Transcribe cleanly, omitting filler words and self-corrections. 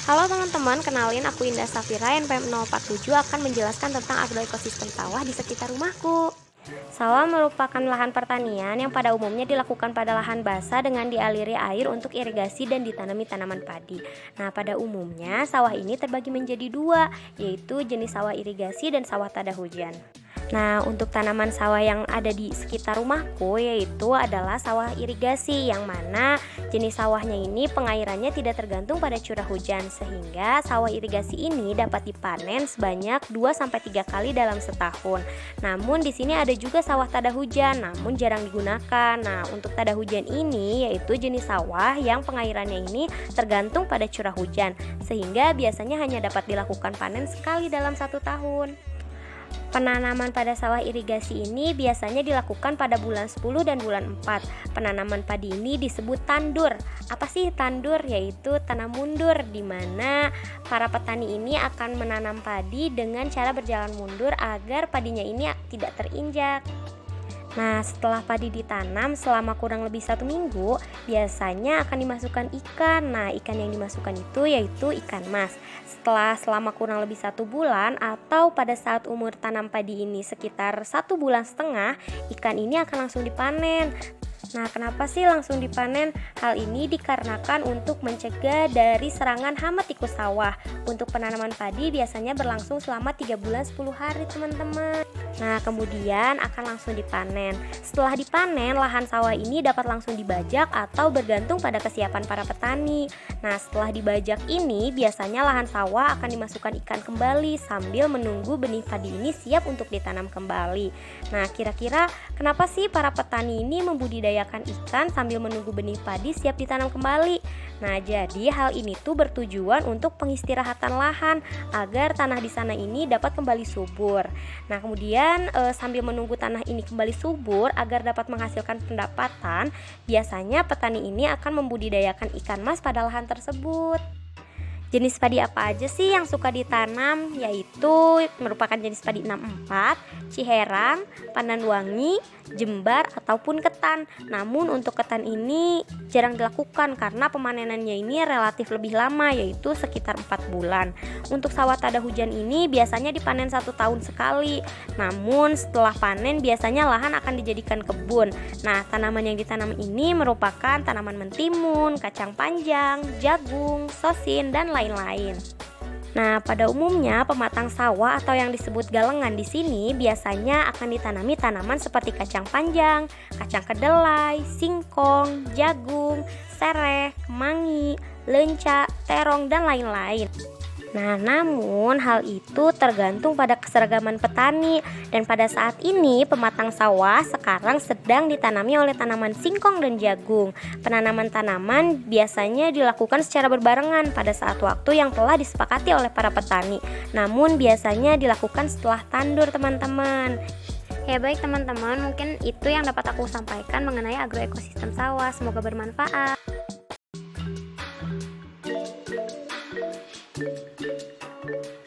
Halo teman-teman, kenalin aku Indah Safira, NPM 047 akan menjelaskan tentang agroekosistem sawah di sekitar rumahku. Sawah merupakan lahan pertanian yang pada umumnya dilakukan pada lahan basah dengan dialiri air untuk irigasi dan ditanami tanaman padi. Nah, pada umumnya sawah ini terbagi menjadi dua, yaitu jenis sawah irigasi dan sawah tada hujan. Nah, untuk tanaman sawah yang ada di sekitar rumahku yaitu adalah sawah irigasi, yang mana jenis sawahnya ini pengairannya tidak tergantung pada curah hujan, sehingga sawah irigasi ini dapat dipanen sebanyak 2 sampai 3 kali dalam setahun. Namun di sini ada juga sawah tada hujan, namun jarang digunakan. Nah, untuk tada hujan ini yaitu jenis sawah yang pengairannya ini tergantung pada curah hujan, sehingga biasanya hanya dapat dilakukan panen sekali dalam 1 tahun. Penanaman pada sawah irigasi ini biasanya dilakukan pada bulan 10 dan bulan 4. Penanaman padi ini disebut tandur. Apa sih tandur? Yaitu tanam mundur, di mana para petani ini akan menanam padi dengan cara berjalan mundur agar padinya ini tidak terinjak. Nah, setelah padi ditanam selama kurang lebih 1 minggu, biasanya akan dimasukkan ikan. Nah, ikan yang dimasukkan itu yaitu ikan mas. Selama kurang lebih 1 bulan atau pada saat umur tanam padi ini sekitar 1 bulan setengah, ikan ini akan langsung dipanen. Nah, kenapa sih langsung dipanen? Hal ini dikarenakan untuk mencegah dari serangan hama tikus sawah. Untuk penanaman padi biasanya berlangsung selama 3 bulan 10 hari, teman-teman. Nah, kemudian akan langsung dipanen. Setelah dipanen, lahan sawah ini dapat langsung dibajak atau bergantung pada kesiapan para petani. Nah, setelah dibajak ini, biasanya lahan sawah akan dimasukkan ikan kembali sambil menunggu benih padi ini siap untuk ditanam kembali. Nah, kira-kira kenapa sih para petani ini membudidayakan ikan sambil menunggu benih padi siap ditanam kembali? Nah, jadi hal ini tuh bertujuan untuk pengistirahatan lahan agar tanah di sana ini dapat kembali subur. Nah, kemudian sambil menunggu tanah ini kembali subur agar dapat menghasilkan pendapatan, biasanya petani ini akan membudidayakan ikan mas pada lahan tersebut. Jenis padi apa aja sih yang suka ditanam? Yaitu merupakan jenis padi 64, Ciherang, Pandanwangi, Jembar, ataupun ketan. Namun untuk ketan ini jarang dilakukan karena pemanenannya ini relatif lebih lama, yaitu sekitar 4 bulan. Untuk sawah tada hujan ini biasanya dipanen 1 tahun sekali. Namun setelah panen biasanya lahan akan dijadikan kebun. Nah, tanaman yang ditanam ini merupakan tanaman mentimun, kacang panjang, jagung, sosin, dan lain-lain. Nah, pada umumnya pematang sawah atau yang disebut galengan di sini biasanya akan ditanami tanaman seperti kacang panjang, kacang kedelai, singkong, jagung, sereh, kemangi, lenca, terong, dan lain-lain. Nah, namun hal itu tergantung pada keseragaman petani, dan pada saat ini pematang sawah sekarang sedang ditanami oleh tanaman singkong dan jagung. Penanaman tanaman biasanya dilakukan secara berbarengan pada saat waktu yang telah disepakati oleh para petani. Namun biasanya dilakukan setelah tandur, teman-teman. Ya baik teman-teman, mungkin itu yang dapat aku sampaikan mengenai agroekosistem sawah. Semoga bermanfaat.